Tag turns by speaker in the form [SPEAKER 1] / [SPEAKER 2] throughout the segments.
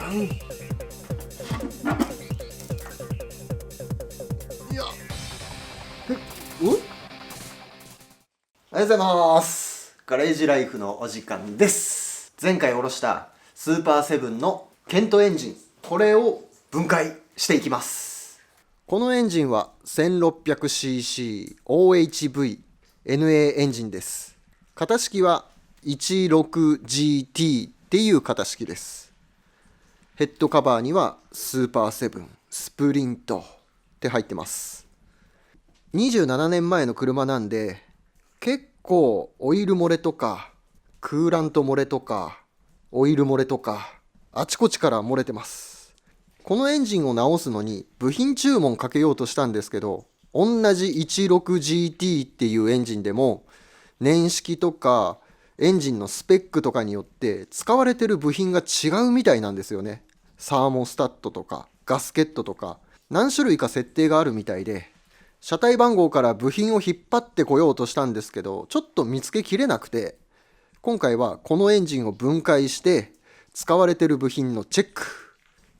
[SPEAKER 1] ゃん。いや、おはようございます。ガレージライフのお時間です。前回おろしたスーパーセブンのケントエンジン、これを分解していきます。このエンジンは 1600cc OHV NA エンジンです。型式は 16GT っていう型式です。ヘッドカバーにはスーパーセブンスプリントって入ってます。27年前の車なんで、結構オイル漏れとかクーラント漏れとかオイル漏れとかあちこちから漏れてます。このエンジンを直すのに部品注文かけようとしたんですけど、同じ 16GT っていうエンジンでも年式とかエンジンのスペックとかによって使われてる部品が違うみたいなんですよね。サーモスタットとかガスケットとか何種類か設定があるみたいで、車体番号から部品を引っ張ってこようとしたんですけど、ちょっと見つけきれなくて、今回はこのエンジンを分解して使われてる部品のチェック、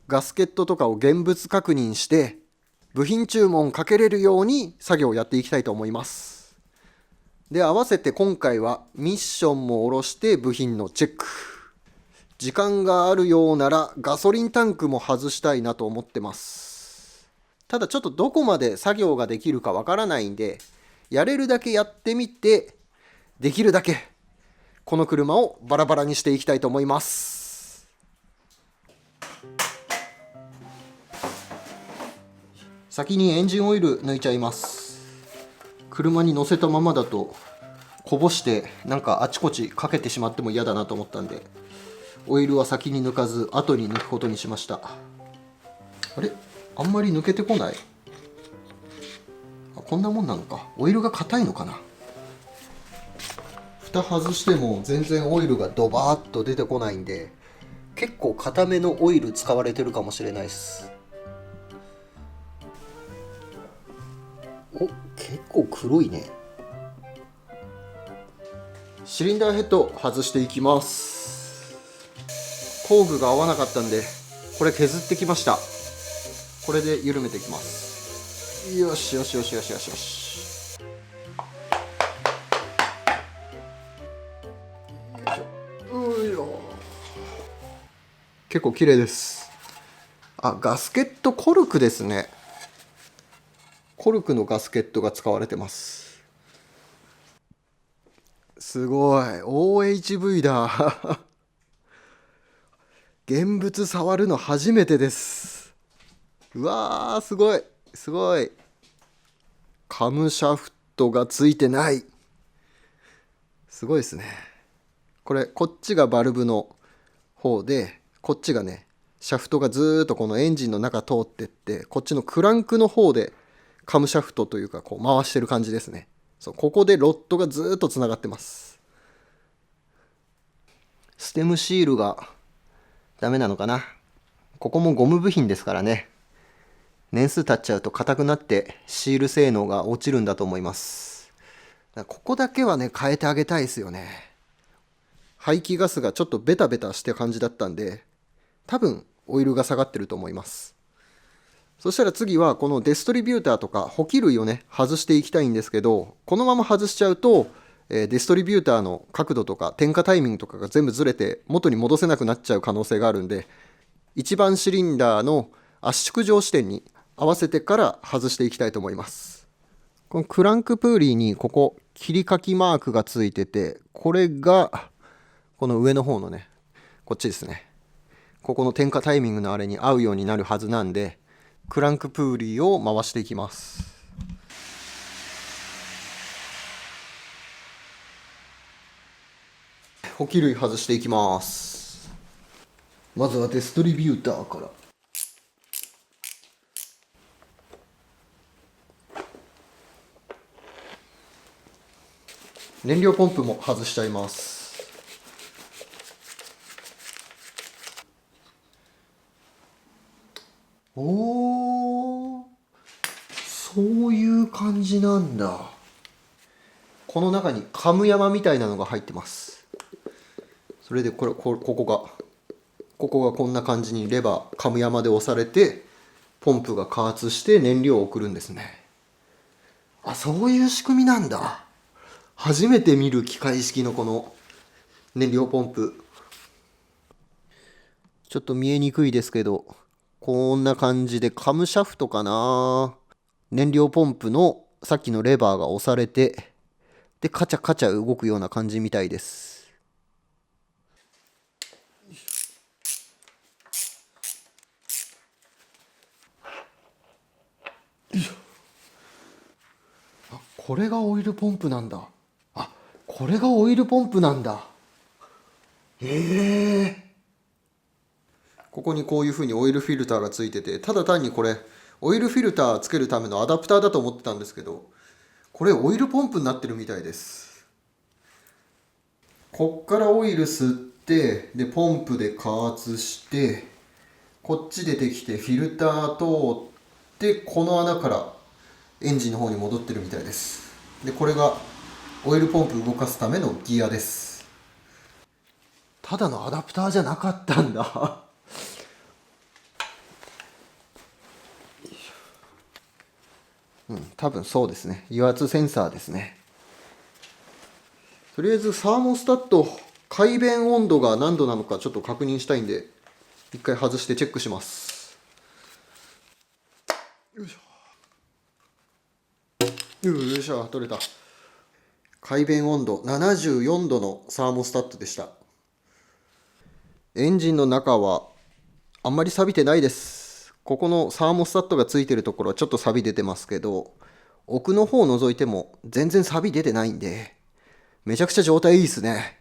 [SPEAKER 1] ガスケットとかを現物確認して部品注文かけれるように作業をやっていきたいと思います。で、合わせて今回はミッションも下ろして部品のチェック。時間があるようならガソリンタンクも外したいなと思ってます。ただちょっとどこまで作業ができるかわからないんで、やれるだけやってみて、できるだけこの車をバラバラにしていきたいと思います。先にエンジンオイル抜いちゃいます。車に乗せたままだとこぼしてなんかあちこちかけてしまっても嫌だなと思ったんで、オイルは先に抜かず後に抜くことにしました。あれ、あんまり抜けてこない。こんなもんなのか。オイルが硬いのかな。蓋外しても全然オイルがドバーッと出てこないんで、結構硬めのオイル使われてるかもしれないです。お、結構黒いね。シリンダーヘッド外していきます。工具が合わなかったんでこれ削ってきました。これで緩めていきます。よしよしよしよしよしよし。結構綺麗です。あ、ガスケットコルクですね。コルクのガスケットが使われてます。すごい OHV だ現物触るの初めてです。うわー、すごいすごい。カムシャフトがついてない。すごいですね。こっちがバルブの方で、こっちがね、シャフトがずーっとこのエンジンの中通ってって、こっちのクランクの方でカムシャフトというかこう回してる感じですね。そう、ここでロッドがずーっとつながってます。ステムシールがダメなのかな。ここもゴム部品ですからね。年数経っちゃうと硬くなってシール性能が落ちるんだと思います。ここだけはね、変えてあげたいですよね。排気ガスがちょっとベタベタして感じだったんで、多分オイルが下がってると思います。そしたら次はこのデストリビューターとか補給類をね、外していきたいんですけど、このまま外しちゃうとデストリビューターの角度とか点火タイミングとかが全部ずれて元に戻せなくなっちゃう可能性があるんで、1番シリンダーの圧縮上視点に合わせてから外していきたいと思います。このクランクプーリーにここ切り欠きマークがついてて、これがこの上の方のね、こっちですね。ここの点火タイミングのあれに合うようになるはずなんで、クランクプーリーを回していきます。補給類外していきます。まずはデストリビューターから。燃料ポンプも外しちゃいます。おー、そういう感じなんだ。この中にカム山みたいなのが入ってます。それでここがここがこんな感じにレバー、カム山で押されて、ポンプが加圧して燃料を送るんですね。あ、そういう仕組みなんだ。初めて見る機械式のこの燃料ポンプ。ちょっと見えにくいですけど、こんな感じでカムシャフトかな。燃料ポンプのさっきのレバーが押されて、で、カチャカチャ動くような感じみたいです。あ、これがオイルポンプなんだ。あ、これがオイルポンプなんだ。へえ。ここにこういうふうにオイルフィルターがついてて、ただ単にこれ、オイルフィルターつけるためのアダプターだと思ってたんですけど、これオイルポンプになってるみたいです。こっからオイル吸って、で、ポンプで加圧して、こっち出てきてフィルター通って、この穴からエンジンの方に戻ってるみたいです。で、これがオイルポンプ動かすためのギアです。ただのアダプターじゃなかったんだ。うん、多分そうですね。油圧センサーですね。とりあえずサーモスタット、回弁温度が何度なのかちょっと確認したいんで、一回外してチェックします。よいしょ。よいしょ、取れた。回弁温度74度のサーモスタットでした。エンジンの中はあんまり錆びてないです。ここのサーモスタットがついてるところはちょっと錆び出てますけど、奥の方を覗いても全然錆び出てないんで、めちゃくちゃ状態いいですね。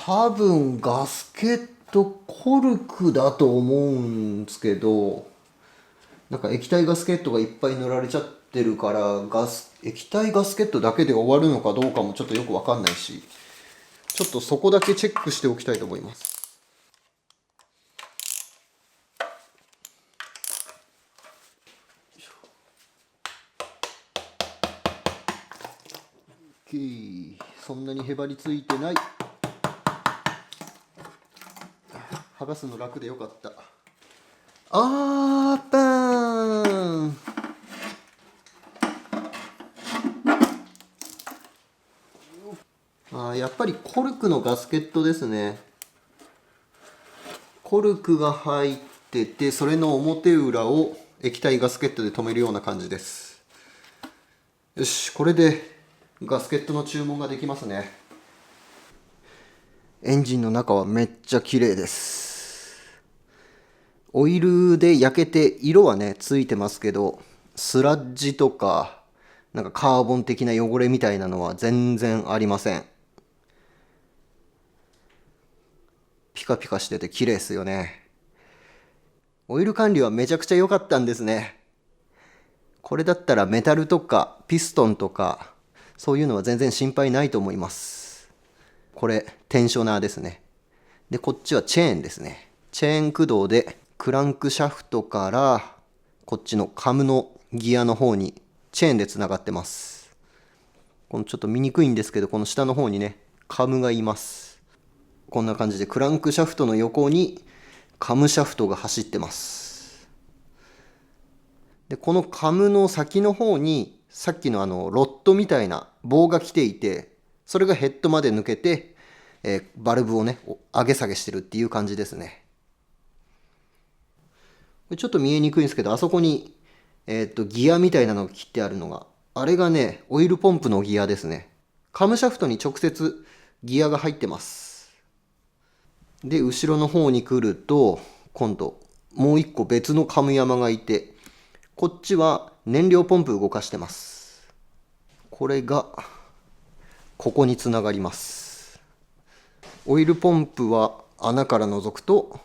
[SPEAKER 1] 多分ガスケットコルクだと思うんですけど、なんか液体ガスケットがいっぱい塗られちゃってるから、液体ガスケットだけで終わるのかどうかもちょっとよくわかんないし、ちょっとそこだけチェックしておきたいと思います。そんなにへばりついてない。剥がすの楽でよかった。あーパーン。やっぱりコルクのガスケットですね。コルクが入ってて、それの表裏を液体ガスケットで留めるような感じです。よし、これでガスケットの注文ができますね。エンジンの中はめっちゃ綺麗です。オイルで焼けて色はねついてますけど、スラッジとかなんかカーボン的な汚れみたいなのは全然ありません。ピカピカしてて綺麗ですよね。オイル管理はめちゃくちゃ良かったんですね。これだったらメタルとかピストンとかそういうのは全然心配ないと思います。これテンショナーですね。でこっちはチェーンですね。チェーン駆動でクランクシャフトからこっちのカムのギアの方にチェーンでつながってます。このちょっと見にくいんですけど、この下の方にねカムがいます。こんな感じでクランクシャフトの横にカムシャフトが走ってます。でこのカムの先の方にさっきのロッドみたいな棒が来ていて、それがヘッドまで抜けて、バルブをね上げ下げしてるっていう感じですね。ちょっと見えにくいんですけど、あそこに、ギアみたいなのが切ってあるのが、あれがねオイルポンプのギアですね。カムシャフトに直接ギアが入ってます。で後ろの方に来ると今度もう一個別のカム山がいて、こっちは燃料ポンプ動かしてます。これがここにつながります。オイルポンプは穴から覗くと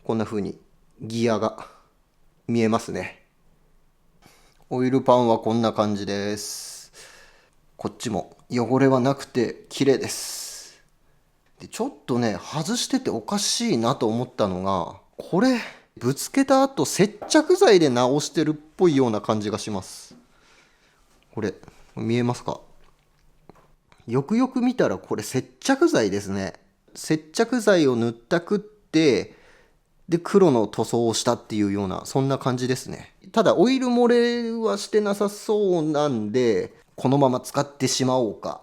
[SPEAKER 1] こんな風にギアが見えますね。オイルパンはこんな感じです。こっちも汚れはなくて綺麗です。でちょっとね外してておかしいなと思ったのが、これぶつけた後接着剤で直してるっぽいような感じがします。これ見えますか？よくよく見たらこれ接着剤ですね。接着剤を塗ったくって、で黒の塗装をしたっていうような、そんな感じですね。ただオイル漏れはしてなさそうなんで、このまま使ってしまおうか、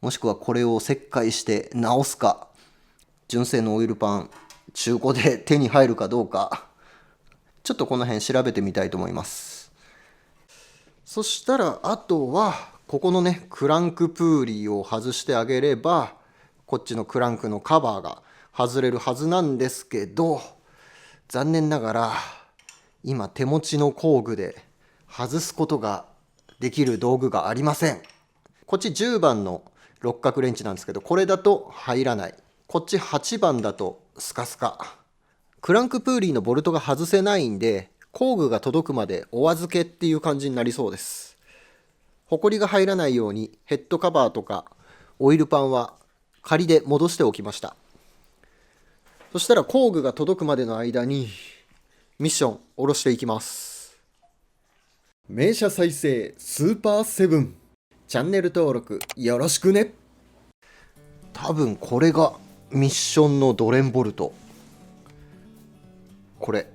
[SPEAKER 1] もしくはこれを切開して直すか、純正のオイルパン中古で手に入るかどうか、ちょっとこの辺調べてみたいと思います。そしたらあとはここのねクランクプーリーを外してあげれば、こっちのクランクのカバーが外れるはずなんですけど、残念ながら今手持ちの工具で外すことができる道具がありません。こっち10番の六角レンチなんですけど、これだと入らない。こっち8番だとスカスカ。クランクプーリーのボルトが外せないんで、工具が届くまでお預けっていう感じになりそうです。ホコリが入らないようにヘッドカバーとかオイルパンは仮で戻しておきました。そしたら工具が届くまでの間にミッション下ろしていきます。名車再生スーパーセブン、チャンネル登録よろしくね。多分これがミッションのドレンボルト。これ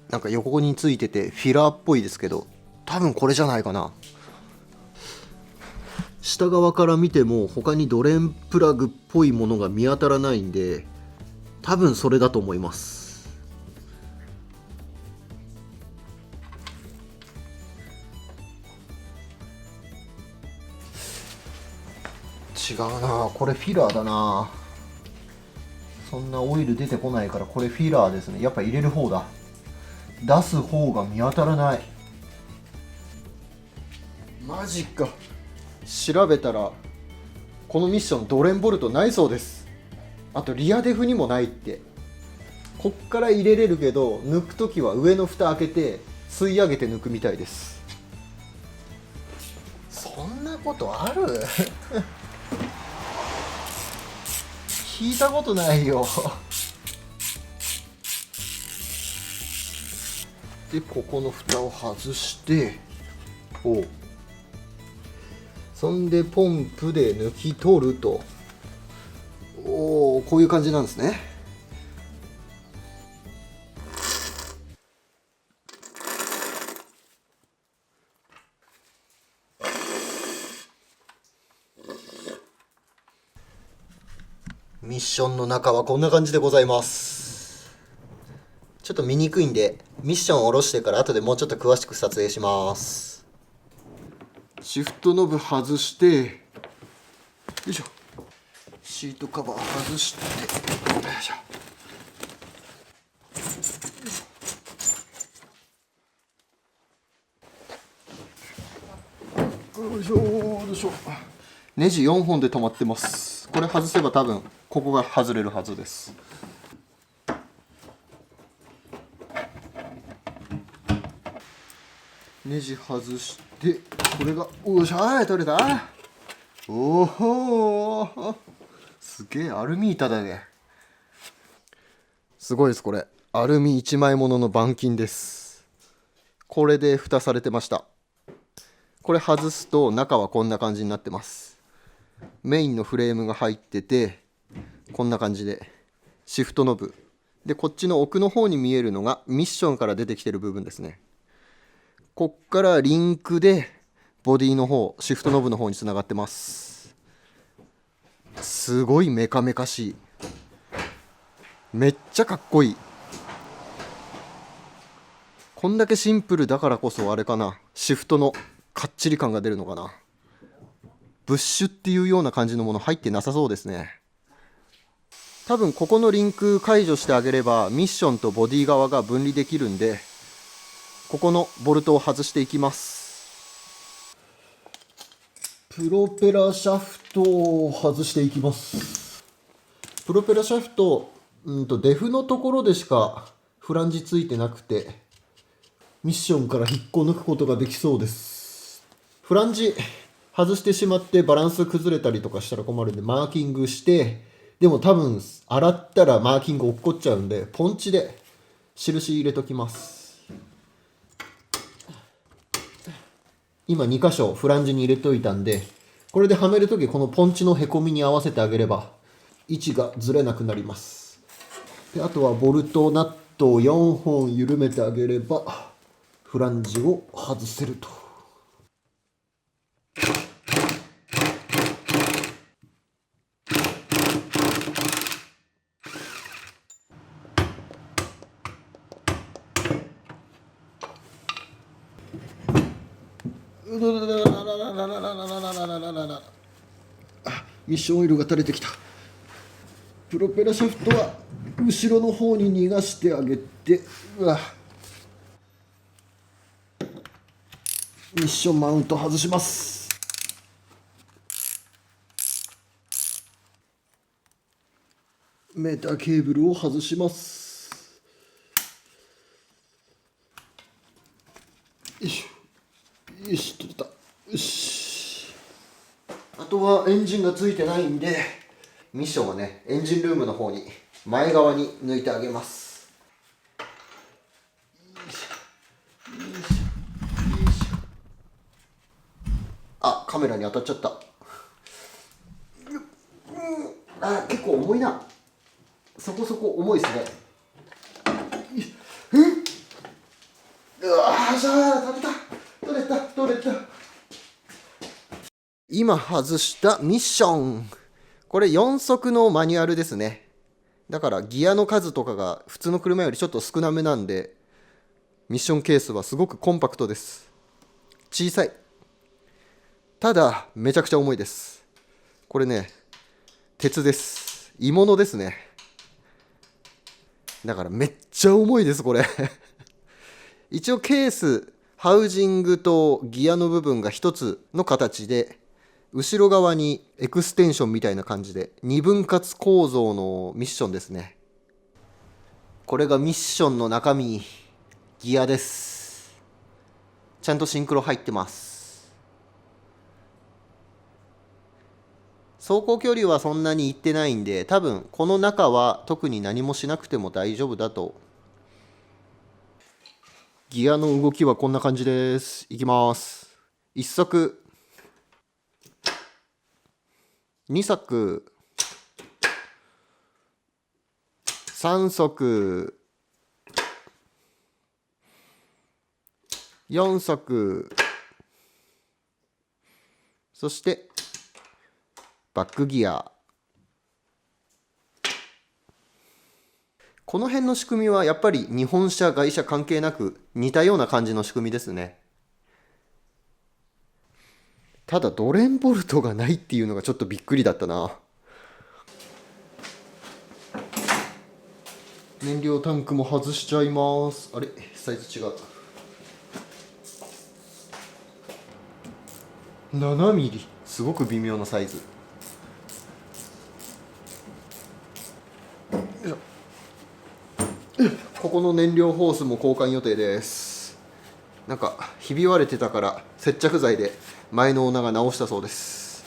[SPEAKER 1] なんか横についててフィラーっぽいですけど、多分これじゃないかな。下側から見ても他にドレンプラグっぽいものが見当たらないんで、多分それだと思います。違うな、これフィラーだな。そんなオイル出てこないから、これフィラーですね。やっぱ入れる方だ。出す方が見当たらない。マジか。調べたらこのミッションドレンボルトないそうです。あとリアデフにもないって。こっから入れれるけど、抜くときは上の蓋開けて吸い上げて抜くみたいです。そんなことある？聞いたことないよ。でここの蓋を外して、そんでポンプで抜き取ると。こういう感じなんですね。ミッションの中はこんな感じでございます。ちょっと見にくいんでミッションを下ろしてから後でもうちょっと詳しく撮影します。シフトノブ外して、よいしょ、シートカバー外して、よいしょよいしょよいしょ。ネジ4本で止まってます。これ外せば多分ここが外れるはずです。ネジ外して、これがおっしゃ取れた。おお、すげえアルミ板だね。すごいです。これアルミ1枚ものの板金です。これで蓋されてました。これ外すと中はこんな感じになってます。メインのフレームが入ってて、こんな感じでシフトノブで、こっちの奥の方に見えるのがミッションから出てきてる部分ですね。こっからリンクでボディの方、シフトノブの方につながってます。すごいメカメカしい。めっちゃかっこいい。こんだけシンプルだからこそあれかな、シフトのかっちり感が出るのかな。ブッシュっていうような感じのもの入ってなさそうですね。多分ここのリンク解除してあげればミッションとボディ側が分離できるんで、ここのボルトを外していきます。プロペラシャフトを外していきます。プロペラシャフト、デフのところでしかフランジついてなくて、ミッションから引っこ抜くことができそうです。フランジ外してしまってバランス崩れたりとかしたら困るんで、マーキングしてでも多分洗ったらマーキング落っこっちゃうんで、ポンチで印入れときます。今2箇所フランジに入れといたんで、これではめるときこのポンチのへこみに合わせてあげれば位置がずれなくなります。であとはボルトナットを4本緩めてあげればフランジを外せると。ミッションオイルが垂れてきた。プロペラシャフトは後ろの方に逃がしてあげて、ミッションマウント外します。メーターケーブルを外します。よいしょよし、取れた。よし、あとはエンジンがついてないんで、ミッションはね、エンジンルームの方に前側に抜いてあげます。あ、カメラに当たっちゃった。結構重いな。そこそこ重いですね。じゃあ取れた。今外したミッション、これ4速のマニュアルですね。だからギアの数とかが普通の車よりちょっと少なめなんで、ミッションケースはすごくコンパクトです。小さい。ただめちゃくちゃ重いです。これね、鉄です。鋳物ですね。だからめっちゃ重いですこれ一応ケース、ハウジングとギアの部分が一つの形で、後ろ側にエクステンションみたいな感じで二分割構造のミッションですね。これがミッションの中身、ギアです。ちゃんとシンクロ入ってます。走行距離はそんなにいってないんで、多分この中は特に何もしなくても大丈夫だと。ギアの動きはこんな感じです。いきます。1足、2足、3足、4足、そしてバックギア。この辺の仕組みはやっぱり日本車外車関係なく似たような感じの仕組みですね。ただドレンボルトがないっていうのがちょっとびっくりだったな。燃料タンクも外しちゃいます。あれ、サイズ違う。7ミリ、すごく微妙なサイズ。ここの燃料ホースも交換予定です。なんかひび割れてたから接着剤で前のオーナーが直したそうです。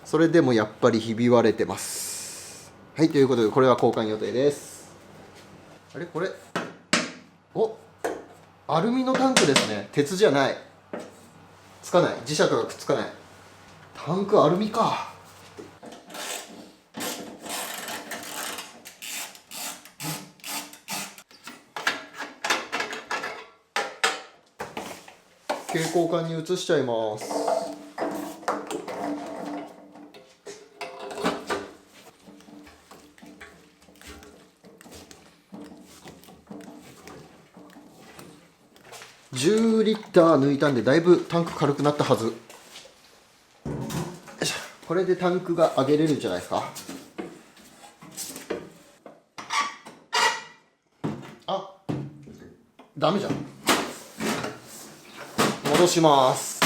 [SPEAKER 1] それでもやっぱりひび割れてます。はい、ということでこれは交換予定です。あれ、これアルミのタンクですね。鉄じゃない。つかない、磁石がくっつかない。タンクアルミか。携行管に移しちゃいます。10リッター抜いたんでだいぶタンク軽くなったはず。これでタンクが上げれるんじゃないですか。あ、ダメじゃん。戻します。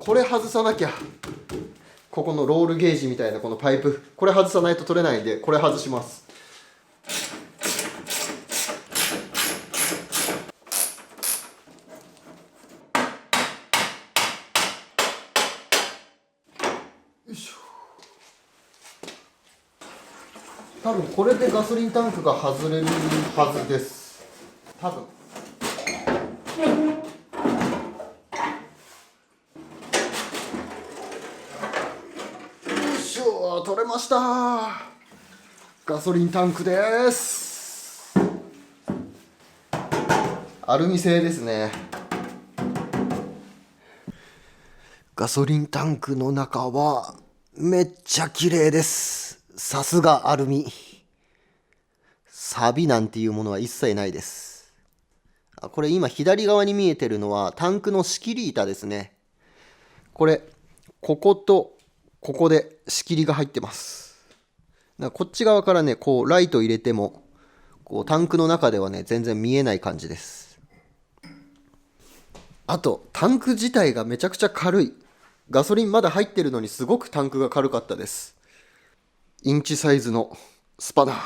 [SPEAKER 1] これ外さなきゃ。ここのロールゲージみたいなこのパイプ、これ外さないと取れないんで、これ外します。よいしょ。多分これでガソリンタンクが外れるはずです。多分。よいしょ、取れました。ガソリンタンクです。アルミ製ですね。ガソリンタンクの中はめっちゃ綺麗です。さすがアルミ。錆なんていうものは一切ないです。これ今左側に見えてるのはタンクの仕切り板ですね。これ、こことここで仕切りが入ってます。こっち側からね、こうライト入れても、こうタンクの中ではね、全然見えない感じです。あと、タンク自体がめちゃくちゃ軽い。ガソリンまだ入ってるのにすごくタンクが軽かったです。インチサイズのスパナー。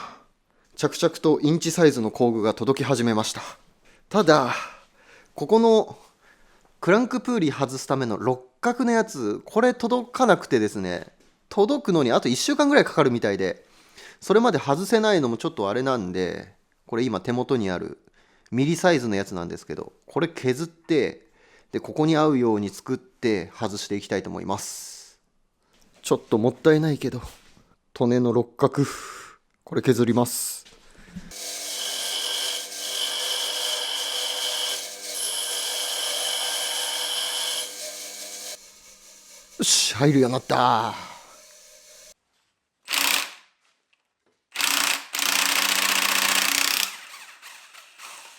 [SPEAKER 1] 着々とインチサイズの工具が届き始めました。ただ、ここのクランクプーリー外すための六角のやつ、これ届かなくてですね、届くのにあと1週間ぐらいかかるみたいで、それまで外せないのもちょっとあれなんで、これ今手元にあるミリサイズのやつなんですけど、これ削って、でここに合うように作って外していきたいと思います。ちょっともったいないけど、利根の六角、これ削ります。よし、入るようになった。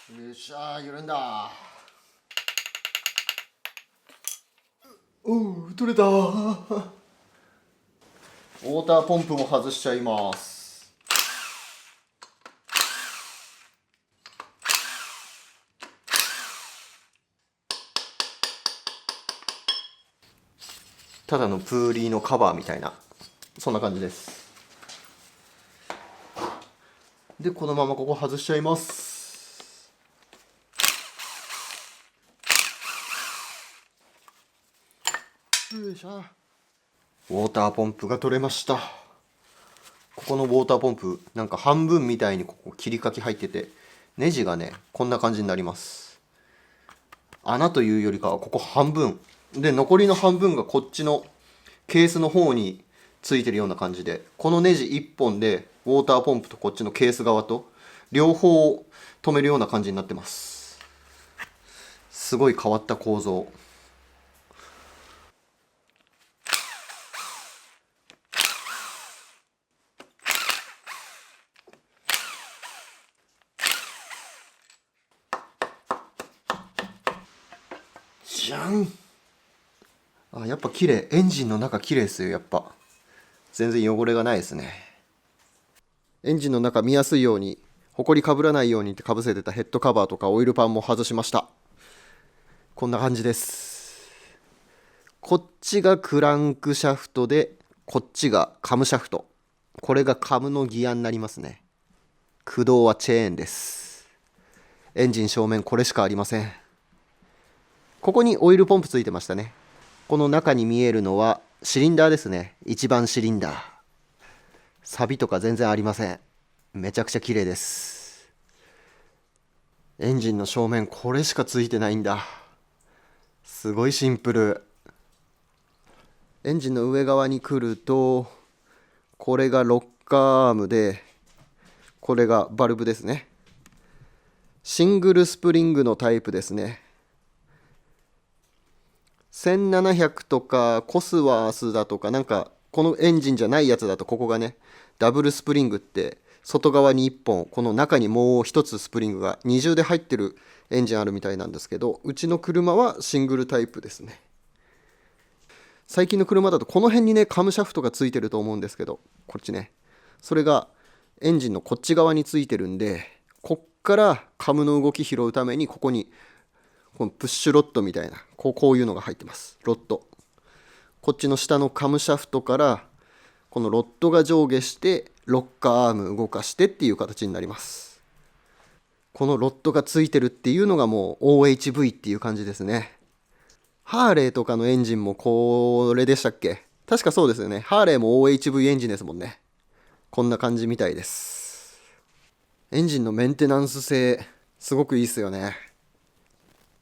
[SPEAKER 1] よっしゃ、緩んだ。おう、取れた。ウォーターポンプも外しちゃいます。ただのプーリーのカバーみたいな、そんな感じです。で、このままここ外しちゃいます。よいしょ。ウォーターポンプが取れました。ここのウォーターポンプ、なんか半分みたいにここ切り欠き入ってて、ネジがね、こんな感じになります。穴というよりかはここ半分。で、残りの半分がこっちのケースの方についてるような感じで、このネジ1本でウォーターポンプとこっちのケース側と両方止めるような感じになってます。すごい変わった構造。じゃん。あ、やっぱ綺麗。エンジンの中綺麗ですよ、やっぱ。全然汚れがないですね。エンジンの中見やすいように、ほこりかぶらないようにってかぶせてたヘッドカバーとかオイルパンも外しました。こんな感じです。こっちがクランクシャフトで、こっちがカムシャフト。これがカムのギアになりますね。駆動はチェーンです。エンジン正面これしかありません。ここにオイルポンプついてましたね。この中に見えるのはシリンダーですね。1番シリンダー。錆とか全然ありません。めちゃくちゃ綺麗です。エンジンの正面これしかついてないんだ。すごいシンプル。エンジンの上側に来ると、これがロッカーアームで、これがバルブですね。シングルスプリングのタイプですね。1700とかコスワースだとか、なんかこのエンジンじゃないやつだと、ここがねダブルスプリングって、外側に1本、この中にもう1つスプリングが二重で入ってるエンジンあるみたいなんですけど、うちの車はシングルタイプですね。最近の車だとこの辺にねカムシャフトがついてると思うんですけど、こっちね、それがエンジンのこっち側についてるんで、こっからカムの動き拾うためにここにこのプッシュロッドみたいな、こういうのが入ってます。ロッド。こっちの下のカムシャフトからこのロッドが上下してロッカーアーム動かしてっていう形になります。このロッドがついてるっていうのがもう OHV っていう感じですね。ハーレーとかのエンジンもこれでしたっけ？確かそうですよね。ハーレーも OHV エンジンですもんね。こんな感じみたいです。エンジンのメンテナンス性すごくいいっすよね。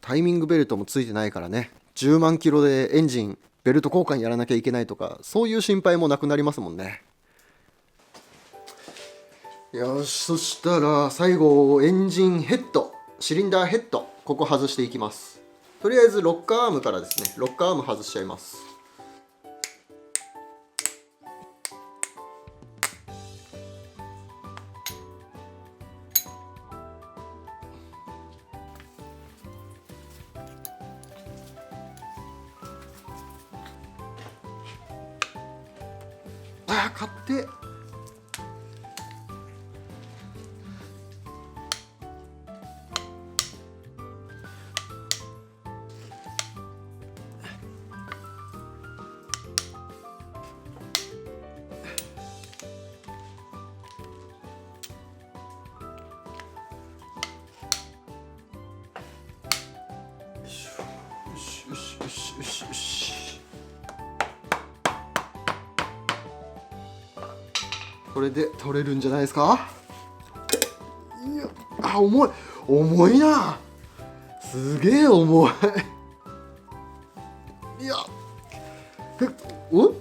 [SPEAKER 1] タイミングベルトもついてないからね、10万キロでエンジンベルト交換やらなきゃいけないとか、そういう心配もなくなりますもんね。よし、そしたら最後エンジンヘッド、シリンダーヘッド、ここ外していきます。とりあえずロッカーアームからですね。ロッカーアーム外しちゃいます。買ってよしよしよしよし。これで取れるんじゃないですか。いや、あ、重い重いな、すげえ重い。いや、お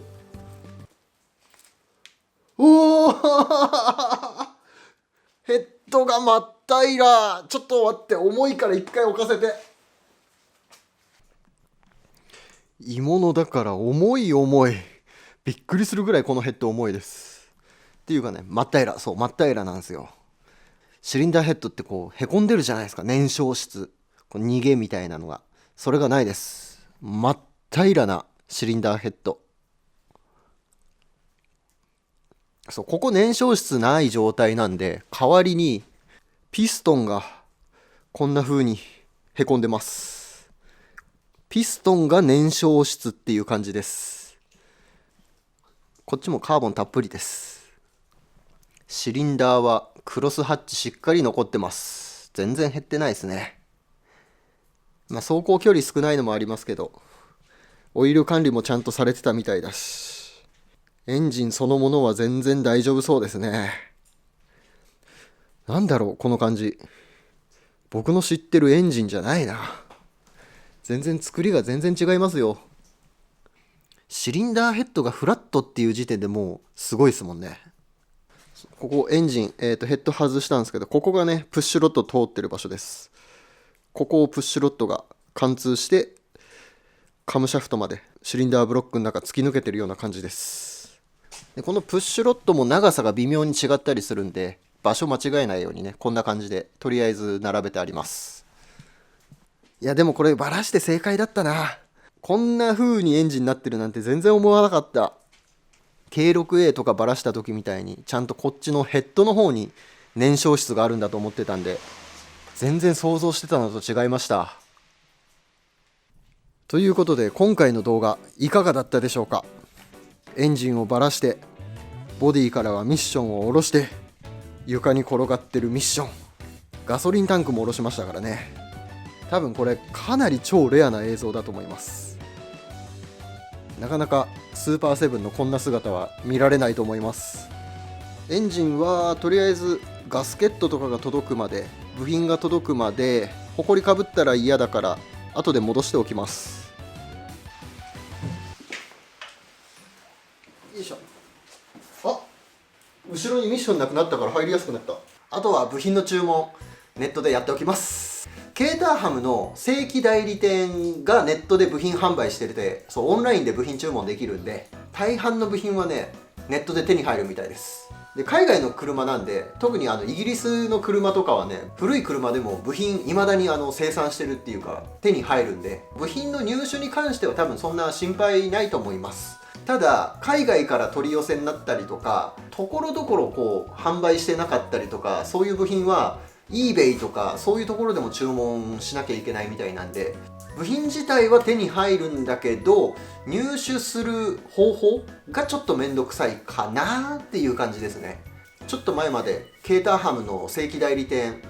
[SPEAKER 1] おヘッドが真っ平ら。ちょっと待って、重いから一回置かせて。鋳物だから重い。びっくりするぐらいこのヘッド重いです。っていうかね、真っ平ら、そう真っ平らなんですよ。シリンダーヘッドってこうへこんでるじゃないですか、燃焼室、こう逃げみたいなのが。それがないです。真っ平らなシリンダーヘッド。そう、ここ燃焼室ない状態なんで、代わりにピストンがこんな風にへこんでます。ピストンが燃焼室っていう感じです。こっちもカーボンたっぷりです。シリンダーはクロスハッチしっかり残ってます。全然減ってないですね。走行距離少ないのもありますけど、オイル管理もちゃんとされてたみたいだし、エンジンそのものは全然大丈夫そうですね。なんだろうこの感じ、僕の知ってるエンジンじゃないな。全然作りが全然違いますよ。シリンダーヘッドがフラットっていう時点でもうすごいですもんね。ここエンジン、ヘッド外したんですけど、ここがねプッシュロッド通ってる場所です。ここをプッシュロッドが貫通してカムシャフトまでシリンダーブロックの中突き抜けてるような感じです。でこのプッシュロッドも長さが微妙に違ったりするんで、場所間違えないようにね、こんな感じでとりあえず並べてあります。いやでもこれバラして正解だったな。こんな風にエンジンになってるなんて全然思わなかった。K6A とかバラした時みたいにちゃんとこっちのヘッドの方に燃焼室があるんだと思ってたんで、全然想像してたのと違いました。ということで今回の動画いかがだったでしょうか。エンジンをバラして、ボディからはミッションを下ろして、床に転がってるミッション、ガソリンタンクも下ろしましたからね。多分これかなり超レアな映像だと思います。なかなかスーパーセブンのこんな姿は見られないと思います。エンジンはとりあえずガスケットとかが届くまで、部品が届くまで、ホコリかぶったら嫌だから後で戻しておきます。よいしょ。あ、後ろにミッションなくなったから入りやすくなった。あとは部品の注文ネットでやっておきます。ケーターハムの正規代理店がネットで部品販売してて、そうオンラインで部品注文できるんで、大半の部品はねネットで手に入るみたいです。で海外の車なんで、特にイギリスの車とかはね、古い車でも部品未だに生産してるっていうか手に入るんで、部品の入手に関しては多分そんな心配ないと思います。ただ海外から取り寄せになったりとか、ところどころこう販売してなかったりとか、そういう部品はeBay とかそういうところでも注文しなきゃいけないみたいなんで、部品自体は手に入るんだけど、入手する方法がちょっとめんどくさいかなっていう感じですね。ちょっと前までケーターハムの正規代理店、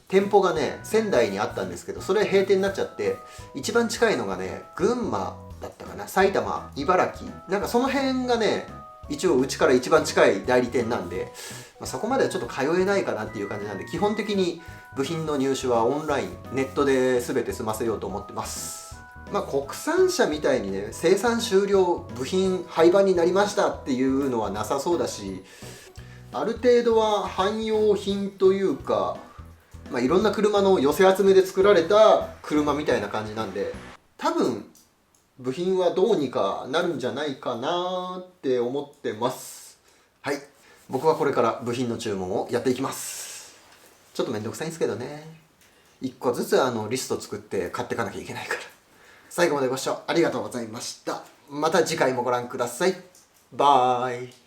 [SPEAKER 1] 店舗がね仙台にあったんですけど、それ閉店になっちゃって、一番近いのがね群馬だったかな、埼玉、茨城、なんかその辺がね一応うちから一番近い代理店なんで、そこまではちょっと通えないかなっていう感じなんで、基本的に部品の入手はオンライン、ネットで全て済ませようと思ってます。国産車みたいにね、生産終了、部品廃盤になりましたっていうのはなさそうだし、ある程度は汎用品というか、いろんな車の寄せ集めで作られた車みたいな感じなんで、多分部品はどうにかなるんじゃないかなって思ってます。はい、僕はこれから部品の注文をやっていきます。ちょっとめんどくさいんですけどね、1個ずつリスト作って買っていかなきゃいけないから。最後までご視聴ありがとうございました。また次回もご覧ください。バイ。